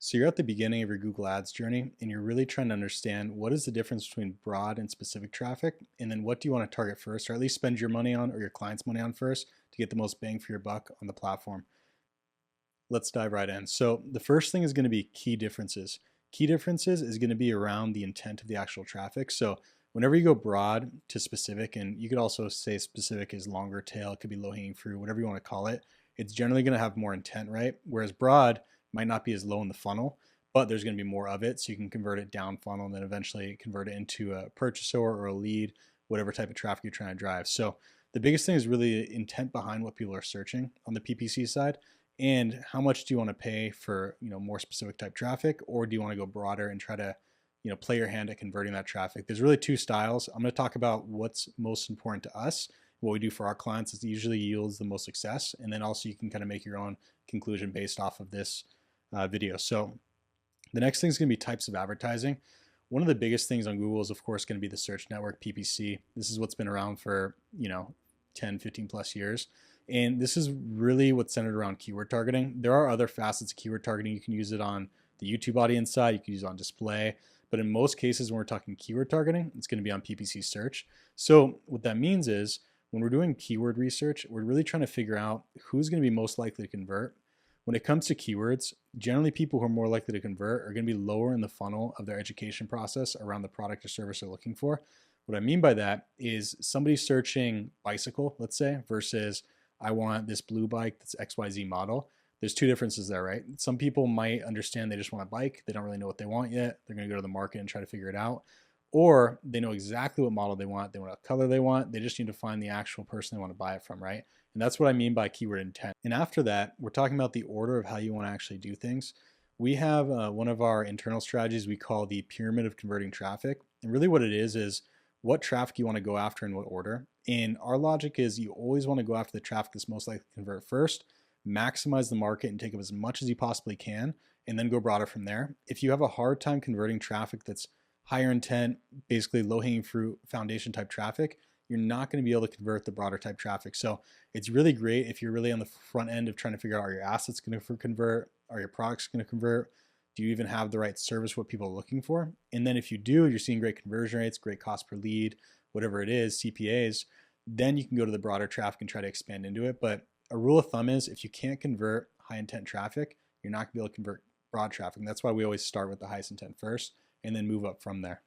So you're at the beginning of your Google Ads journey and you're really trying to understand what is the difference between broad and specific traffic, and then what do you want to target first, or at least spend your money on or your client's money on first to get the most bang for your buck on the platform. Let's dive right in. So the first thing is going to be key differences. Key differences is going to be around the intent of the actual traffic. So whenever you go broad to specific, and you could also say specific is longer tail, it could be low hanging fruit, whatever you want to call it, it's generally going to have more intent, right? Whereas broad might not be as low in the funnel, but there's going to be more of it. So you can convert it down funnel and then eventually convert it into a purchaser or a lead, whatever type of traffic you're trying to drive. So the biggest thing is really the intent behind what people are searching on the PPC side, and how much do you want to pay for more specific type traffic, or do you want to go broader and try to play your hand at converting that traffic. There's really two styles. I'm going to talk about what's most important to us, what we do for our clients. It usually yields the most success, and then also you can kind of make your own conclusion based off of this video. So the next thing is going to be types of advertising. One of the biggest things on Google is of course going to be the search network, PPC. This is what's been around for 10 15 plus years. And this is really what's centered around keyword targeting. There are other facets of keyword targeting. You can use it on the YouTube audience side, you can use it on display, but in most cases when we're talking keyword targeting, it's going to be on PPC search. So what that means is when we're doing keyword research, we're really trying to figure out who's going to be most likely to convert. When it comes to keywords, generally people who are more likely to convert are going to be lower in the funnel of their education process around the product or service they're looking for. What I mean by that is somebody searching bicycle, let's say, versus I want this blue bike that's XYZ model. There's two differences there, right? Some people might understand they just want a bike. They don't really know what they want yet. They're going to go to the market and try to figure it out. Or they know exactly what model they want. They want what color they want. They just need to find the actual person they want to buy it from, right? And that's what I mean by keyword intent. And after that, we're talking about the order of how you want to actually do things. We have one of our internal strategies we call the pyramid of converting traffic. And really what it is what traffic you want to go after in what order. And our logic is you always want to go after the traffic that's most likely to convert first, maximize the market and take up as much as you possibly can, and then go broader from there. If you have a hard time converting traffic that's higher intent, basically low hanging fruit, foundation type traffic, you're not going to be able to convert the broader type traffic. So it's really great if you're really on the front end of trying to figure out, are your assets going to convert? Are your products going to convert? Do you even have the right service, what people are looking for? And then if you do, you're seeing great conversion rates, great cost per lead, whatever it is, CPAs, then you can go to the broader traffic and try to expand into it. But a rule of thumb is if you can't convert high intent traffic, you're not gonna be able to convert broad traffic. And that's why we always start with the highest intent first and then move up from there.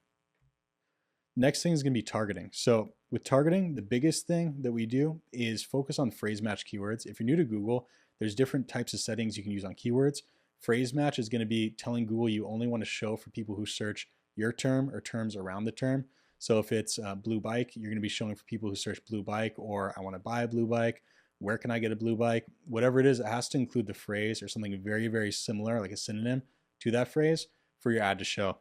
Next thing is going to be targeting. So with targeting, the biggest thing that we do is focus on phrase match keywords. If you're new to Google, there's different types of settings you can use on keywords. Phrase match is going to be telling Google you only want to show for people who search your term or terms around the term. So if it's blue bike, you're going to be showing for people who search blue bike, or I want to buy a blue bike. Where can I get a blue bike? Whatever it is, it has to include the phrase or something very, very similar, like a synonym to that phrase for your ad to show.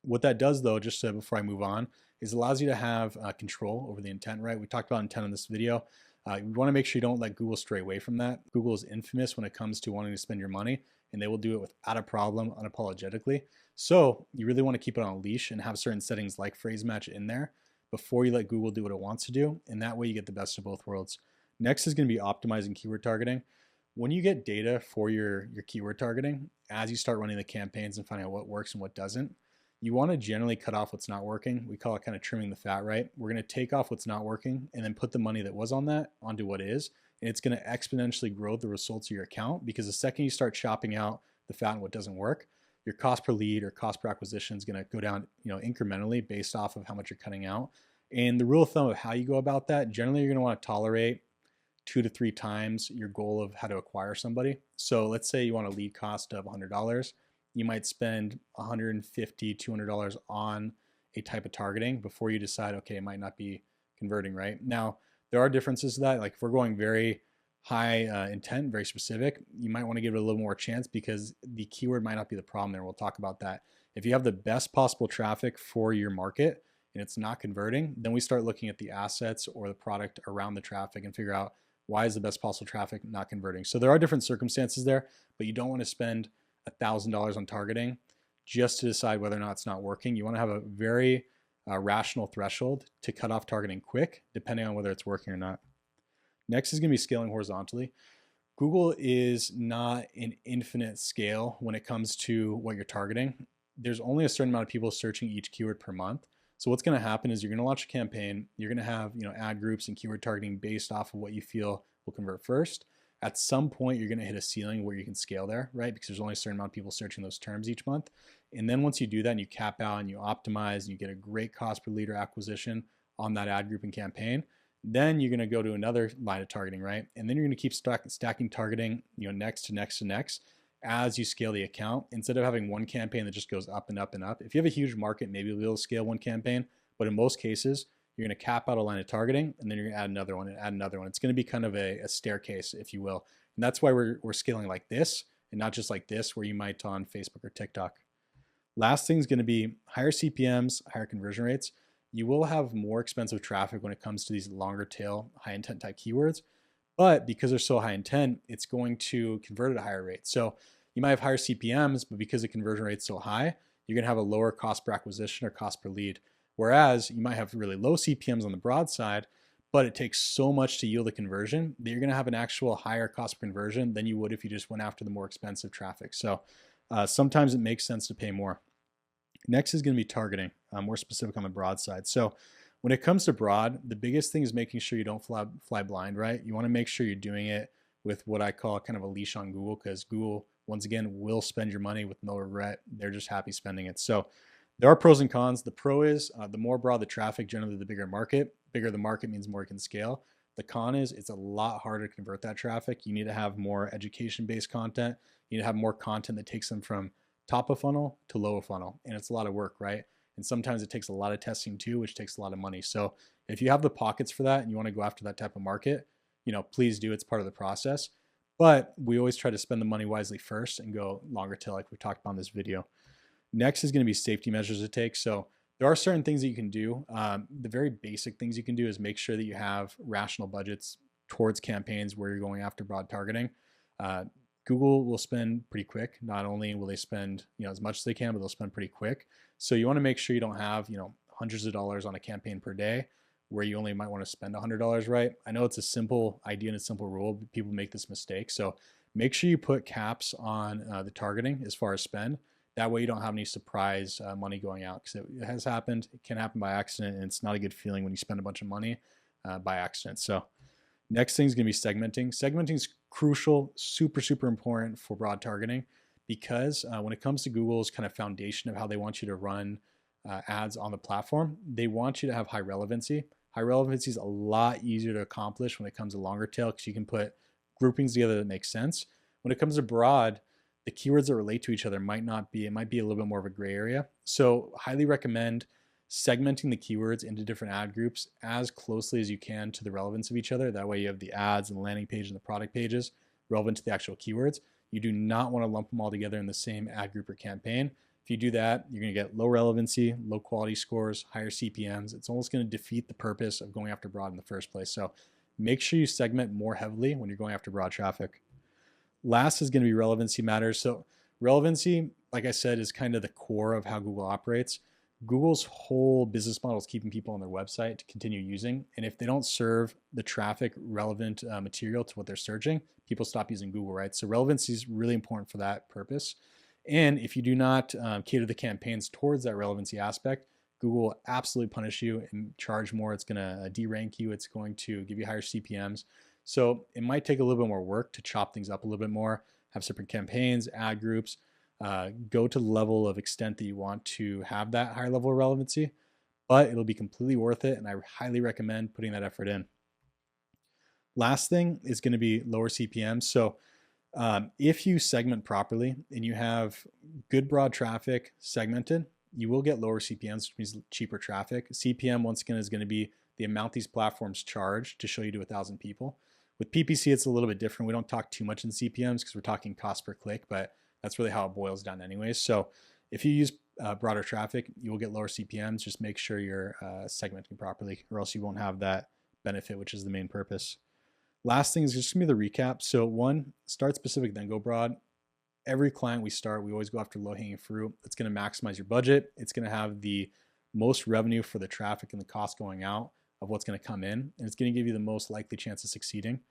What that does though, just before I move on, is allows you to have control over the intent, right? We talked about intent in this video. You want to make sure you don't let Google stray away from that. Google is infamous when it comes to wanting to spend your money, and they will do it without a problem, unapologetically. So you really want to keep it on a leash and have certain settings like phrase match in there before you let Google do what it wants to do. And that way you get the best of both worlds. Next is going to be optimizing keyword targeting. When you get data for your keyword targeting, as you start running the campaigns and finding out what works and what doesn't, you want to generally cut off what's not working. We call it kind of trimming the fat, right? We're going to take off what's not working and then put the money that was on that onto what is. And it's going to exponentially grow the results of your account, because the second you start chopping out the fat and what doesn't work, your cost per lead or cost per acquisition is going to go down, incrementally based off of how much you're cutting out. And the rule of thumb of how you go about that, generally you're going to want to tolerate 2 to 3 times your goal of how to acquire somebody. So let's say you want a lead cost of $100. You might spend $150, $200 on a type of targeting before you decide, okay, it might not be converting, right? Now, there are differences to that. Like if we're going very high intent, very specific, you might want to give it a little more chance because the keyword might not be the problem there. We'll talk about that. If you have the best possible traffic for your market and it's not converting, then we start looking at the assets or the product around the traffic and figure out why is the best possible traffic not converting. So there are different circumstances there, but you don't want to spend $1,000 on targeting just to decide whether or not it's not working. You want to have a very rational threshold to cut off targeting quick, depending on whether it's working or not. Next is going to be scaling horizontally. Google is not an infinite scale when it comes to what you're targeting. There's only a certain amount of people searching each keyword per month. So what's going to happen is you're going to launch a campaign. You're going to have, ad groups and keyword targeting based off of what you feel will convert first. At some point, you're going to hit a ceiling where you can scale there, right? Because there's only a certain amount of people searching those terms each month. And then once you do that and you cap out and you optimize and you get a great cost per lead or acquisition on that ad group and campaign, then you're going to go to another line of targeting, right? And then you're going to keep stacking targeting, next to next to next as you scale the account, instead of having one campaign that just goes up and up and up. If you have a huge market, maybe you'll be able to scale one campaign, but in most cases, you're going to cap out a line of targeting and then you're going to add another one and add another one. It's going to be kind of a staircase, if you will. And that's why we're scaling like this and not just like this, where you might on Facebook or TikTok. Last thing is going to be higher CPMs, higher conversion rates. You will have more expensive traffic when it comes to these longer tail, high intent type keywords. But because they're so high intent, it's going to convert at a higher rate. So you might have higher CPMs, but because the conversion rate's so high, you're going to have a lower cost per acquisition or cost per lead. Whereas you might have really low CPMs on the broad side, but it takes so much to yield a conversion that you're going to have an actual higher cost per conversion than you would if you just went after the more expensive traffic. So sometimes it makes sense to pay more. Next is going to be targeting, more specific on the broad side. So when it comes to broad, the biggest thing is making sure you don't fly blind, right? You want to make sure you're doing it with what I call kind of a leash on Google, because Google, once again, will spend your money with no regret. They're just happy spending it. So there are pros and cons. The pro is the more broad the traffic, generally the bigger market. Bigger the market means more you can scale. The con is it's a lot harder to convert that traffic. You need to have more education-based content. You need to have more content that takes them from top of funnel to low of funnel. And it's a lot of work, right? And sometimes it takes a lot of testing too, which takes a lot of money. So if you have the pockets for that and you want to go after that type of market, please do. It's part of the process. But we always try to spend the money wisely first and go longer tail, like we talked about in this video. Next is going to be safety measures to take. So there are certain things that you can do. The very basic things you can do is make sure that you have rational budgets towards campaigns where you're going after broad targeting. Google will spend pretty quick. Not only will they spend as much as they can, but they'll spend pretty quick. So you want to make sure you don't have hundreds of dollars on a campaign per day where you only might want to spend $100, right? I know it's a simple idea and a simple rule, but people make this mistake. So make sure you put caps on the targeting as far as spend. That way you don't have any surprise money going out, because it has happened. It can happen by accident, and it's not a good feeling when you spend a bunch of money by accident. So next thing is going to be segmenting. Segmenting is crucial, super, super important for broad targeting, because when it comes to Google's kind of foundation of how they want you to run ads on the platform, they want you to have high relevancy. High relevancy is a lot easier to accomplish when it comes to longer tail, because you can put groupings together that make sense. When it comes to broad, the keywords that relate to each other might be a little bit more of a gray area. So highly recommend segmenting the keywords into different ad groups as closely as you can to the relevance of each other. That way you have the ads and the landing page and the product pages relevant to the actual keywords. You do not want to lump them all together in the same ad group or campaign. If you do that, you're going to get low relevancy, low quality scores, higher CPMs. It's almost going to defeat the purpose of going after broad in the first place. So make sure you segment more heavily when you're going after broad traffic. Last is going to be relevancy matters. So relevancy, like I said, is kind of the core of how Google operates. Google's whole business model is keeping people on their website to continue using. And if they don't serve the traffic relevant material to what they're searching, people stop using Google, right? So relevancy is really important for that purpose. And if you do not cater the campaigns towards that relevancy aspect, Google will absolutely punish you and charge more. It's going to derank you. It's going to give you higher CPMs. So it might take a little bit more work to chop things up a little bit more, have separate campaigns, ad groups, go to the level of extent that you want to have that higher level of relevancy, but it'll be completely worth it. And I highly recommend putting that effort in. Last thing is going to be lower CPMs. So if you segment properly and you have good broad traffic segmented, you will get lower CPMs, which means cheaper traffic. CPM, once again, is going to be the amount these platforms charge to show you to 1,000 people. With PPC, it's a little bit different. We don't talk too much in CPMs because we're talking cost per click, but that's really how it boils down anyways. So if you use broader traffic, you will get lower CPMs. Just make sure you're segmenting properly, or else you won't have that benefit, which is the main purpose. Last thing is just gonna be the recap. So one, start specific, then go broad. Every client we start, we always go after low-hanging fruit. It's gonna maximize your budget. It's gonna have the most revenue for the traffic and the cost going out of what's gonna come in. And it's gonna give you the most likely chance of succeeding.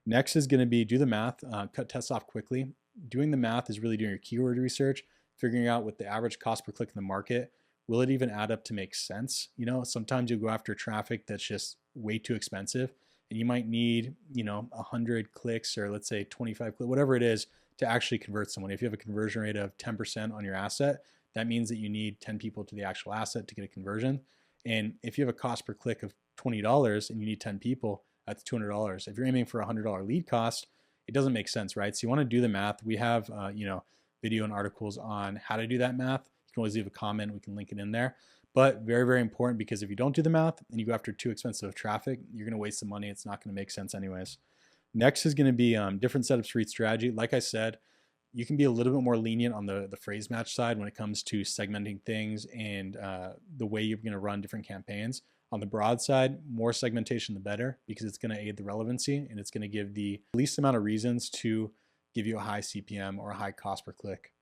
Next is going to be do the math, cut tests off quickly. Doing the math is really doing your keyword research, figuring out what the average cost per click in the market. Will it even add up to make sense? You know, sometimes you go after traffic that's just way too expensive, and you might need, 100 clicks, or let's say 25 clicks, whatever it is, to actually convert someone. If you have a conversion rate of 10% on your asset, that means that you need 10 people to the actual asset to get a conversion. And if you have a cost per click of $20 and you need 10 people, that's $200. If you're aiming for a $100 lead cost, it doesn't make sense, right? So you want to do the math. We have, video and articles on how to do that math. You can always leave a comment. We can link it in there. But very, very important, because if you don't do the math and you go after too expensive traffic, you're going to waste some money. It's not going to make sense anyways. Next is going to be different setups for each strategy. Like I said, you can be a little bit more lenient on the phrase match side when it comes to segmenting things and the way you're going to run different campaigns. On the broad side, more segmentation the better, because it's going to aid the relevancy and it's going to give the least amount of reasons to give you a high CPM or a high cost per click.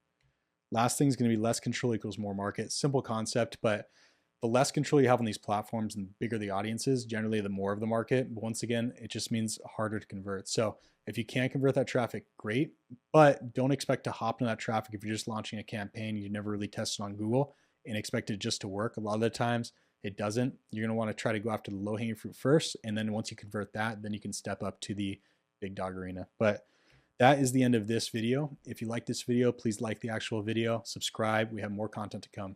Last thing is going to be less control equals more market. Simple concept, but the less control you have on these platforms and the bigger the audience is, generally the more of the market. But once again, it just means harder to convert. So if you can convert that traffic, great, but don't expect to hop into that traffic if you're just launching a campaign you never really tested on Google and expect it just to work. A lot of the times it doesn't. You're going to want to try to go after the low-hanging fruit first, and then once you convert that, then you can step up to the big dog arena. But that is the end of this video. If you like this video, please like the actual video, subscribe. We have more content to come.